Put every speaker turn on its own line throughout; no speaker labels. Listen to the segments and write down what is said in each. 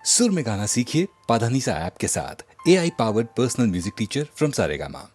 सुर में गाना सीखिए पाधानीसा ऐप के साथ। AI powered personal music teacher from Saregama.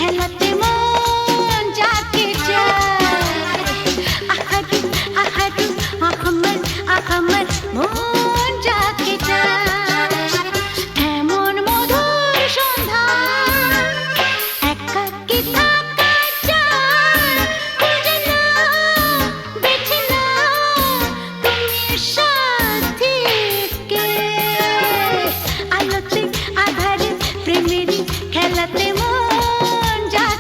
খেলাতে মন যাকে চায় আহাদু আহাদু আহমদ আহমদ মন যাকে চায় এমন মধুর সন্ধ্যা একাকী থাকা চায় বুঝে নাও বেছে নাও তুমি সাথীকে আলোতে আধারে প্রেমেরই খেলাতে মন যাকে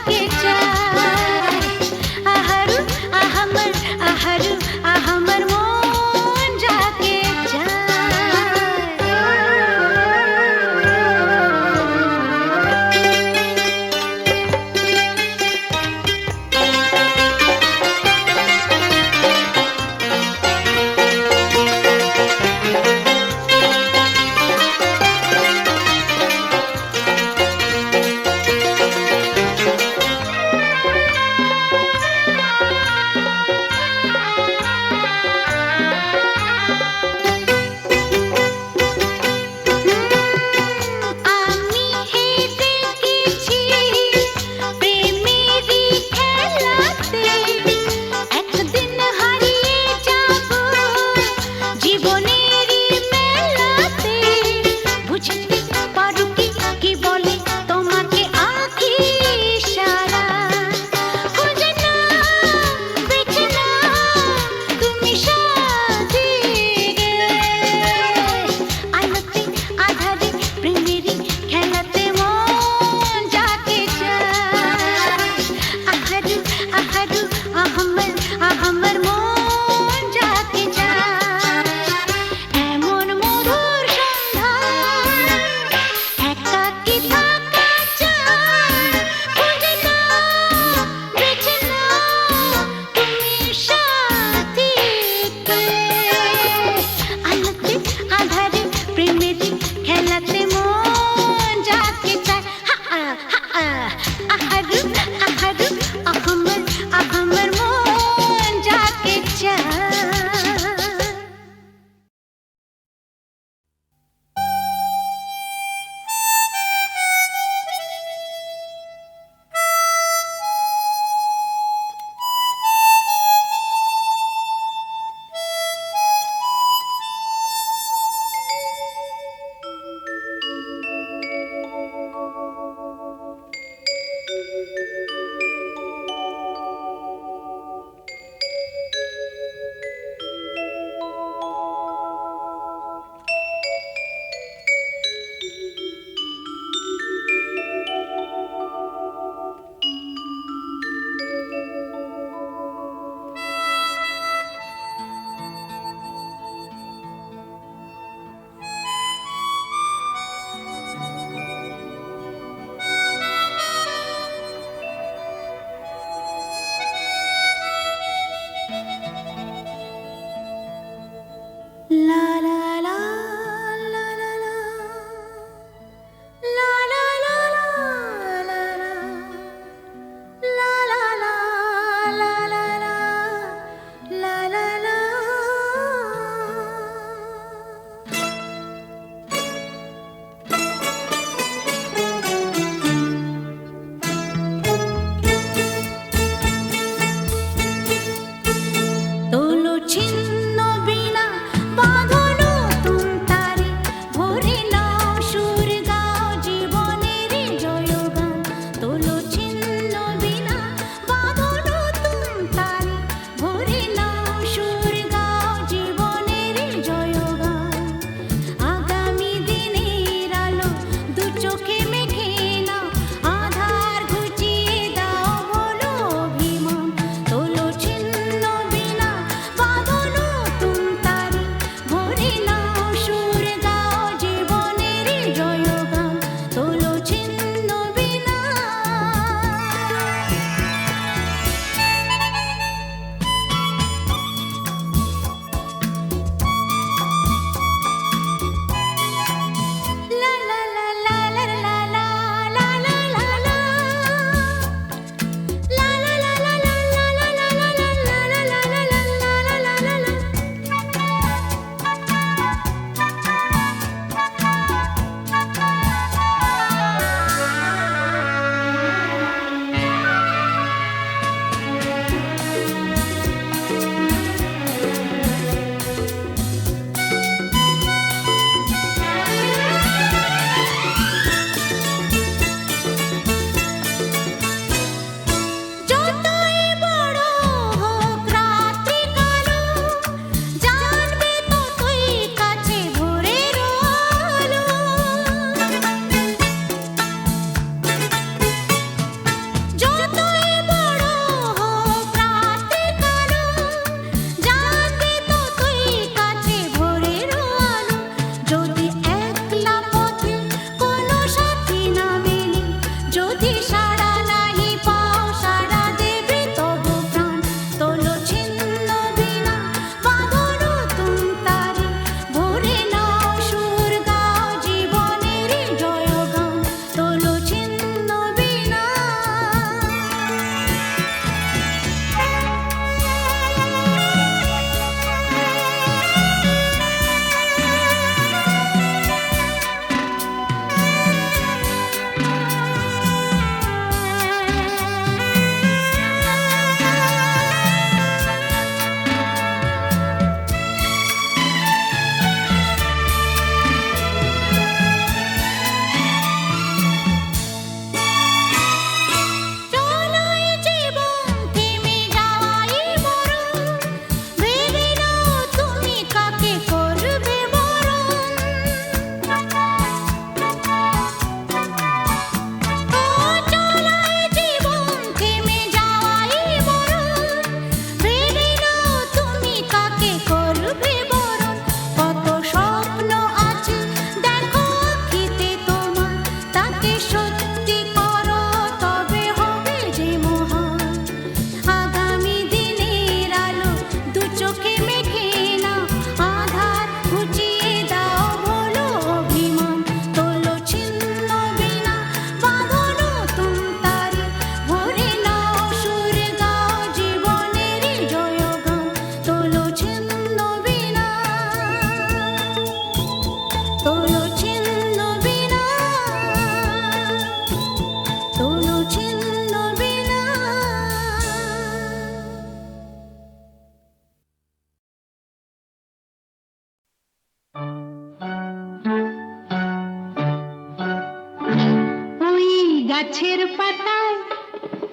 গাছের পাতায়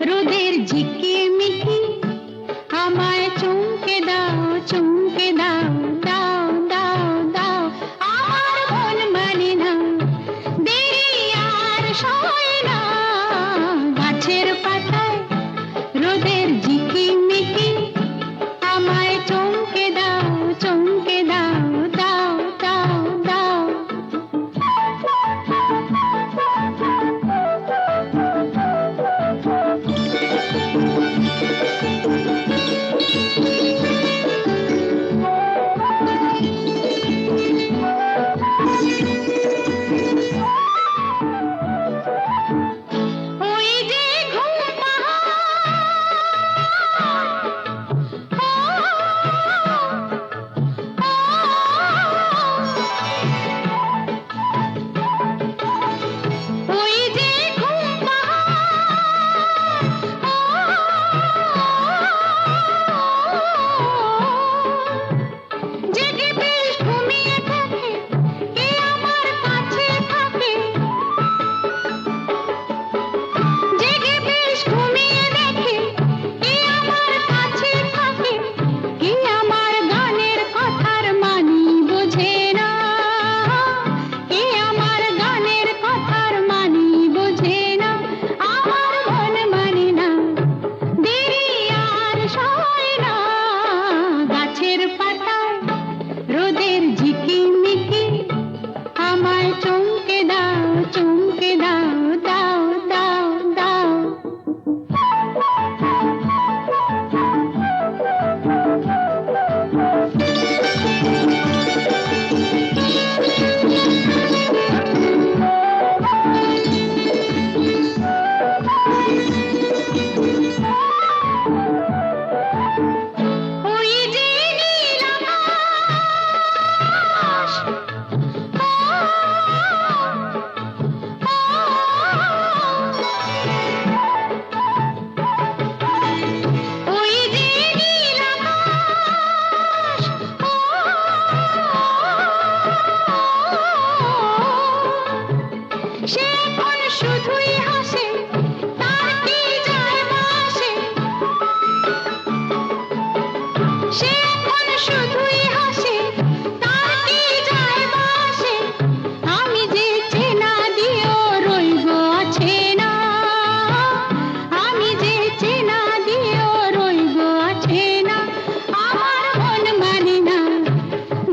রোদের ঝিকিমিকি আমায় চমকে দাও চমকে দাও দাও দাও দাও আমার মন মানে না দেরি আর সয় না গাছের পাতায় রোদের ঝিকিমিকি আমায় চমকে দাও চমকে দাও দাও দাও দাও ওই যে ঘুম ওই যে ঘুম জেগে বেশ ঘুমিয়ে থাকে কে আমার কাছে থাকে জেগে বেশ ঘুমিয়ে দেখে কে আমার কাছে থাকে কে আমার গানের কথার মানি বোঝে না কে আমার গানের কথার মানি বোঝে না আমার মন মানে না দেরি আর সয় না গাছের পাতায় রোদের ঝিকিমিকি আমায় চমকে দাও চমকে দাও দাও দাও দাও ওই যে নীল আকাশ ওই যে নীল আকাশ সে এখন শুধুই হাসে তার কি যায় আসে সে এখন শুধুই হাসে তার কি যায় আসে আমি যে চেনা দিও রইব আছে না আমি যে চেনা দিও রইব আছে না আমার মন মানে না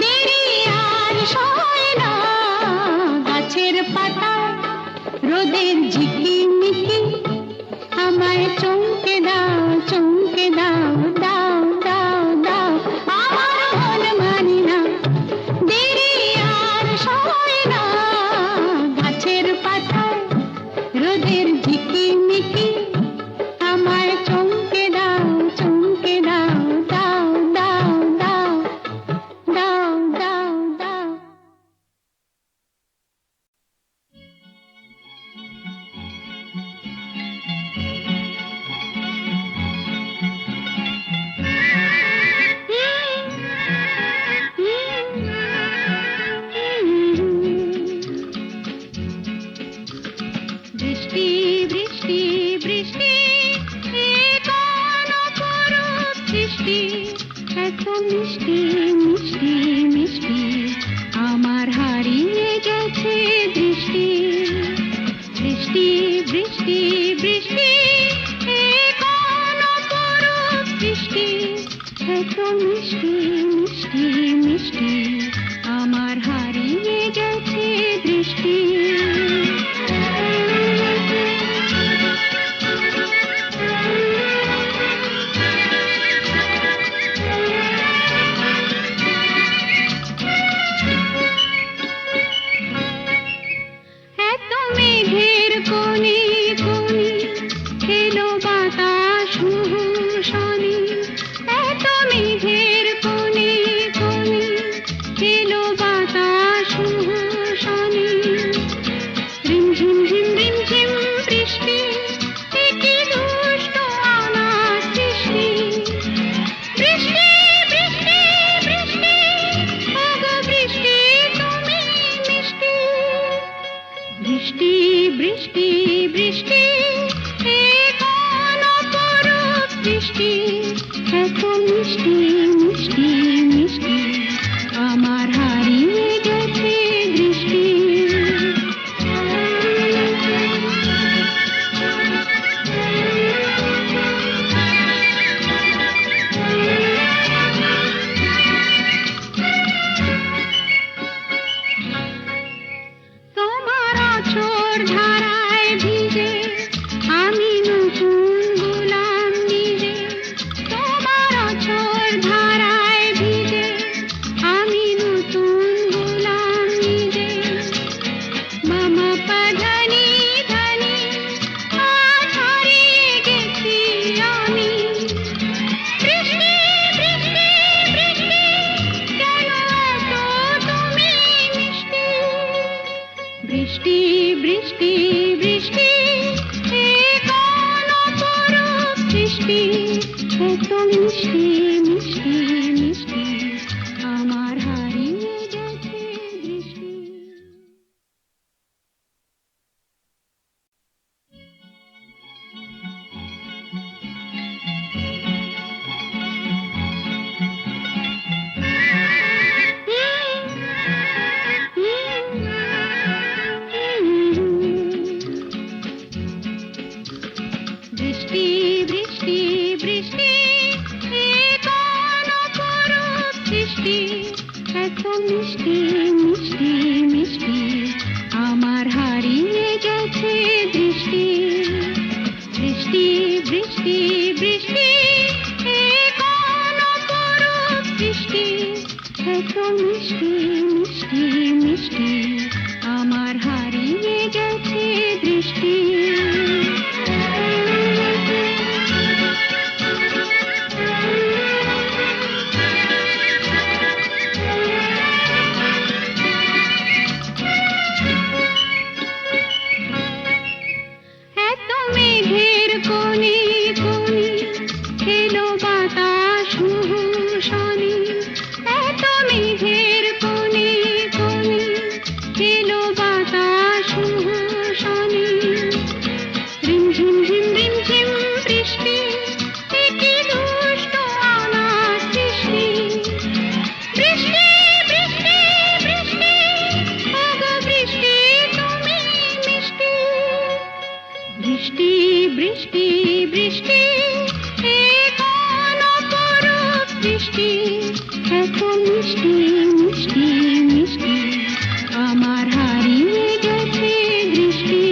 দেরি আর সয় না গাছের পাতায় রোদের ঝিকিমিকি আমায় চমকে দাও চমকে দাও দাও দাও দাও আমার মন মানে না দেরি আর সয় না গাছের পাতায় রোদের ঝিকিমিকি আমায় চমকে দাও চমকে দাও দাও দাও দাও দাও দাও দাও বৃষ্টি বৃষ্টি বৃষ্টি এ কোন অপরূপ সৃষ্টি এত মিষ্টি মিষ্টি মিষ্টি আমার হারিয়ে গেছে দৃষ্টি বৃষ্টি বৃষ্টি বৃষ্টি এ কোন অপরূপ সৃষ্টি এত মিষ্টি মিষ্টি মিষ্টি আমার হারিয়ে গেছে দৃষ্টি এত মেঘের কোণে কোণে এলো বাতাস শনি এত মেঘের কোণে কোণে এলো বাতাস শনি রিমঝিম ঝিম রিমঝিম বৃষ্টি এ কি দুষ্ট অনাথ সৃষ্টি বৃষ্টি বৃষ্টি বৃষ্টি ওগো বৃষ্টি তুমি মিষ্টি বৃষ্টি বৃষ্টি বৃষ্টি বৃষ্টি বৃষ্টি বৃষ্টি এ কোন অপরূপ সৃষ্টি, এত মিষ্টি মিষ্টি মিষ্টি আমার হারিয়ে গেছে দৃষ্টি। বৃষ্টি বৃষ্টি বৃষ্টি এ কোন অপরূপ সৃষ্টি, এত মিষ্টি মিষ্টি মিষ্টি আমার হারিয়ে গেছে দৃষ্টি। বৃষ্টি বৃষ্টি বৃষ্টি এ কোন অপরূপ সৃষ্টি, এত মিষ্টি মিষ্টি মিষ্টি আমার হারিয়ে গেছে দৃষ্টি। এত মেঘের কোণে কোণে এলো বাতাস শনি, এত মেঘের কোণে কোণে এলো বাতাস শনি। রিমঝিম ঝিম রিমঝিম বৃষ্টি, এ কি দুষ্ট অনাথ সৃষ্টি। বৃষ্টি বৃষ্টি বৃষ্টি ওগো বৃষ্টি তুমি মিষ্টি। বৃষ্টি বৃষ্টি বৃষ্টি এ কোন অপরূপ সৃষ্টি, এত মিষ্টি মিষ্টি মিষ্টি আমার হারিয়ে গেছে দৃষ্টি।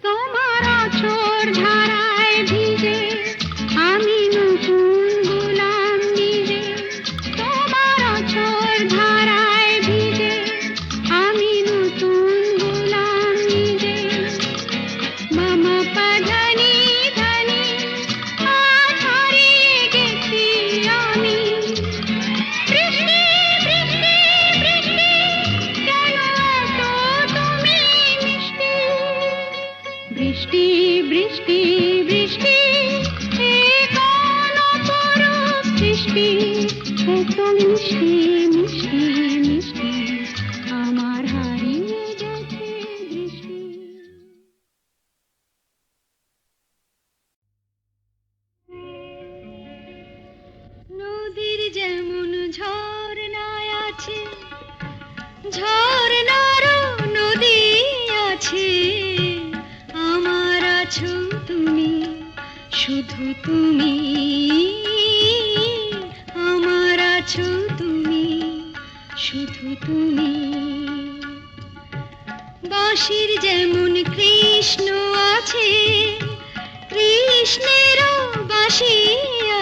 তোমার আঁচড় ধারায় ভিজে আমি নতুন গোলাম নিজে। তোমার আঁচড় ধারায় ভিজে আমি নতুন গোলাম নিজে। মামা পাধানি ধানি আজ হারিয়ে গেছি আমি। বৃষ্টি বৃষ্টি বৃষ্টি কেন এত তুমি মিষ্টি। বৃষ্টি বৃষ্টি বৃষ্টি এ কোন অপরূপ সৃষ্টি, এত মিষ্টি মিষ্টি মিষ্টি আমার হারিয়ে গেছে দৃষ্টি। নদীর যেমন ঝর্ণায় আছে, ঝর্ণারও নদী আছে, আমার আছো তুমি, শুধু তুমি। আমার আছো তুমি, শুধু তুমি। বাঁশির যেমন কৃষ্ণ আছে, কৃষ্ণেরও বাঁশি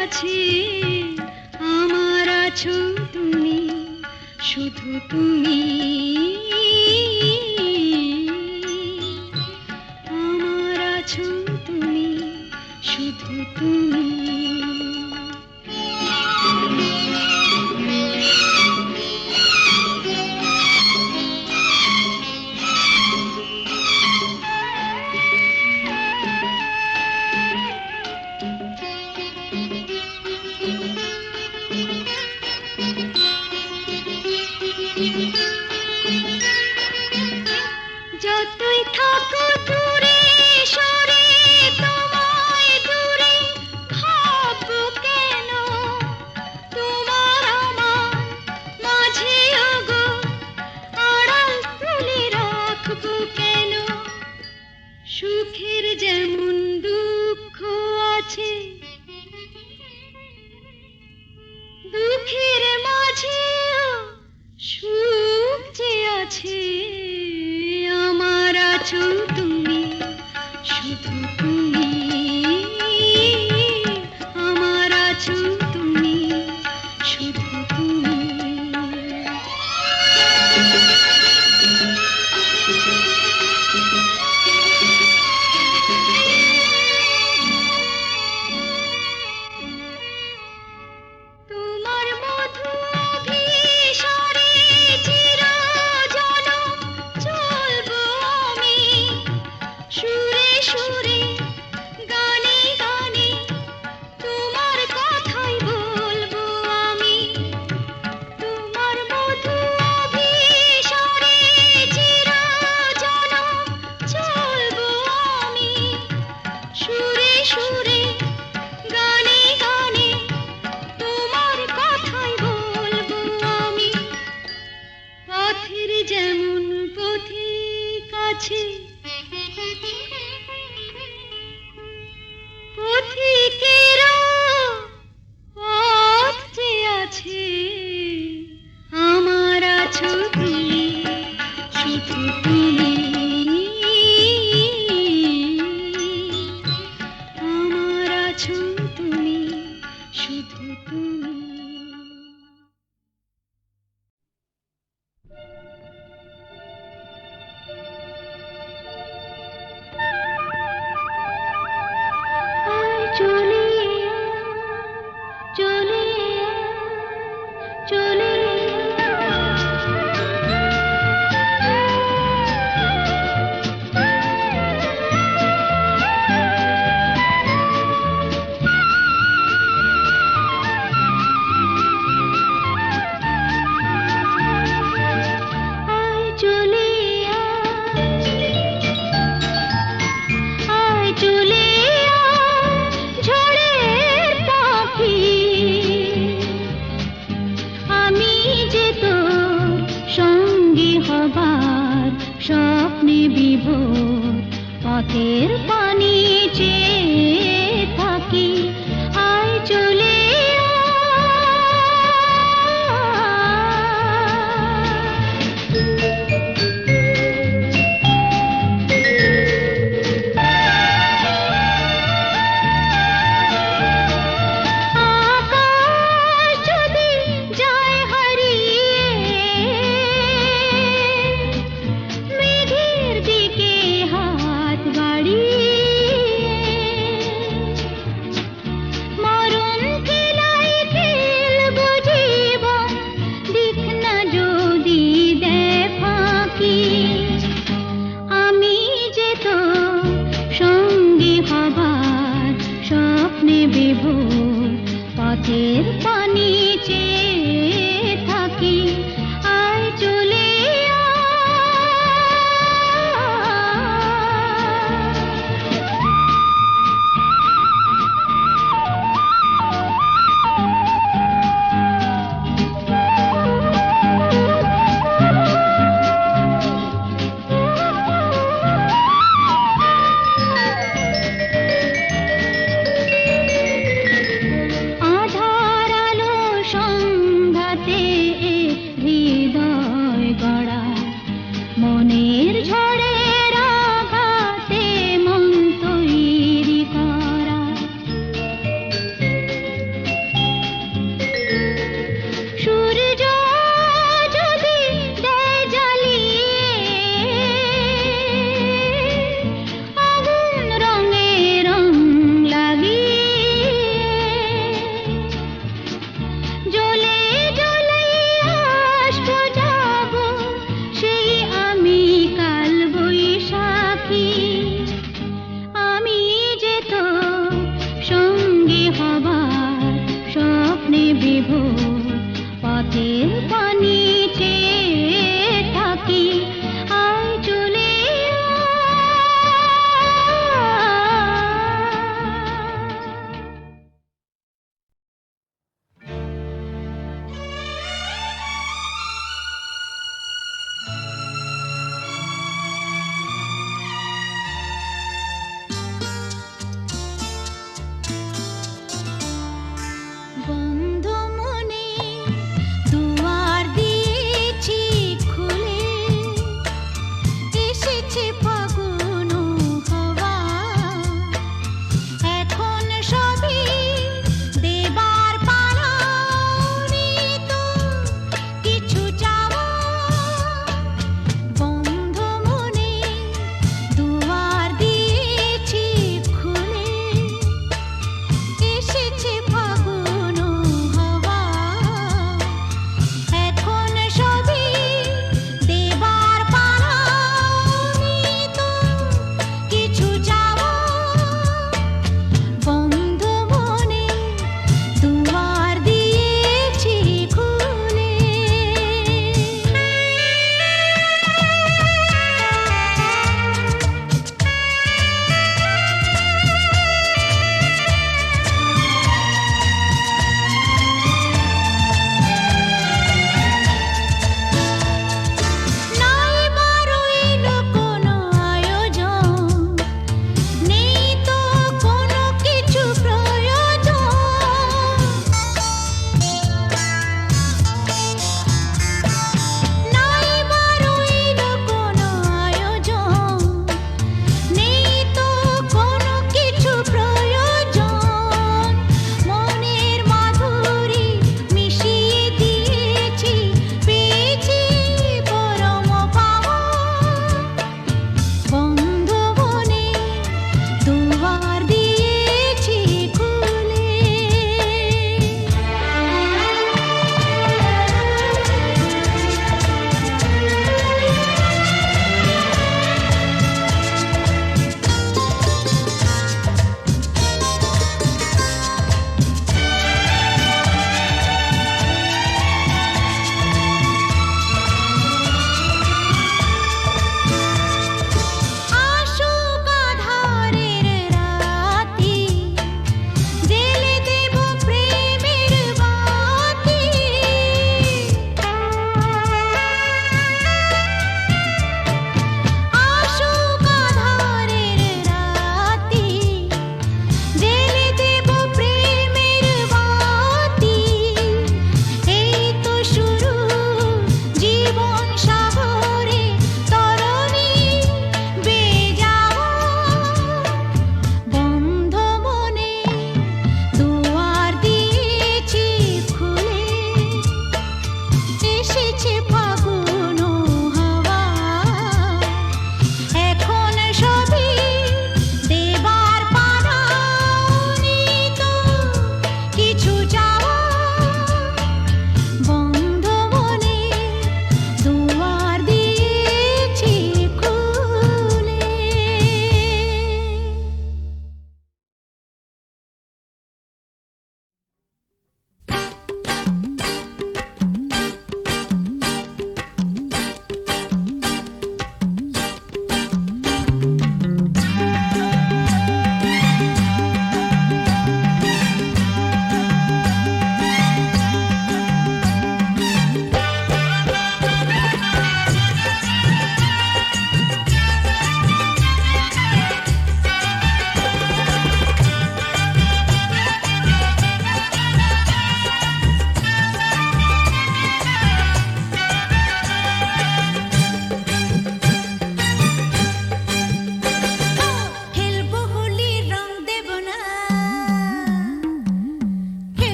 আছে, আমার আছো তুমি, শুধু তুমি। আমার আছো তুমি, শুধু তুমি। যতই থাকো দূরে সরে, তোমায় দূরে ভাববো কেন। তোমার আমার মাঝে ওগো আড়াল তুলে রাখবো কেন। সুখের যেমন দুঃখ আছে, দুঃখের মাঝেও সুখ যে আছে, আমার আছো তুমি, শুধু তুমি। আমার আছো তুমি, শুধু তুমি। আছে পথিকেরা পথ যে আছে আমার আছো তুমি শুধু তুমি আমার আছো তুমি শুধু তুমি চলে চলে চলে চলে আয় চলে ঝড়ের পাখি আমি যে তোর সঙ্গী হবার স্বপ্নে বিভোর পথের পানি চেয়ে থাকি আয় চলে আকাশ যদি যায় হারিয়ে মেঘের দিকে হাত বাড়িয়ে মরণ খেলাই খেলব জীবন দিক না যদি দেয় ফাঁকি আমি যে তোর সঙ্গী হবার স্বপ্নে বিভোর পথের পানি চেয়ে থাকি আয় চলে আধার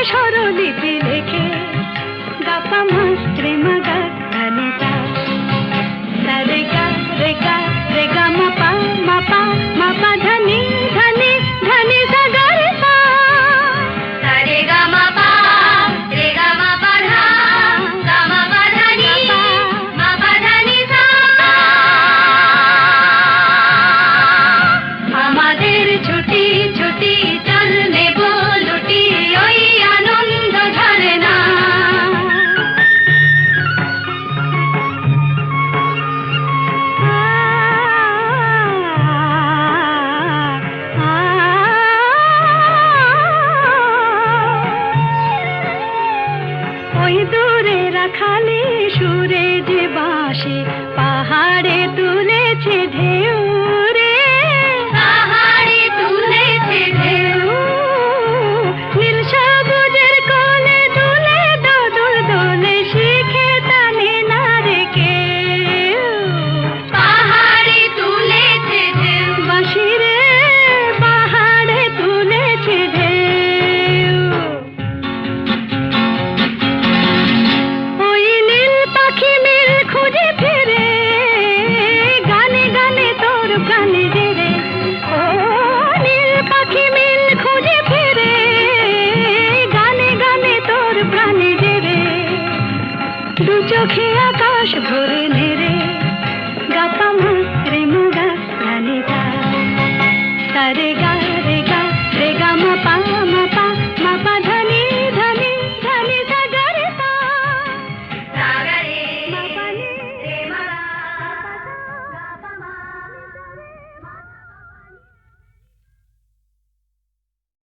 স্বরলিপি লেখে গাপা মাস্ত্রে মাগা ধানিতা রে গা রে গা রে গা মাপা মাপা মাপা ধানি ধানি ধানি সা গা রে সা রে গা মাপা রে গা মাপা ধা গা মাপা ধানি মাপা ধানি সা আমাদের ছুটি ছুটি চল নেব লুটি ওই আনন্দ ঝরে না ওই দূরে রাখালি সুরে যে বাঁশি পাহাড়ে তুলেছে ঢেউ রে পাহাড়ে তুলেছে ঢেউ নীল সবুজের কোলে দুলে দোদুল দোলে শিখে টানে না রে কেউ পাহাড়ে তুলেছে ঢেউ বাঁশি রে পাহাড়ে তুলেছে ঢেউ ওই নীল পাখি মিল খুঁজে ফিরে গানে গানে তোর প্রাণে জেরে ও নীল পাখি মিল খুঁজে ফিরে গানে গানে তোর প্রাণে জেরে দু চোখে আকাশ ভরে নে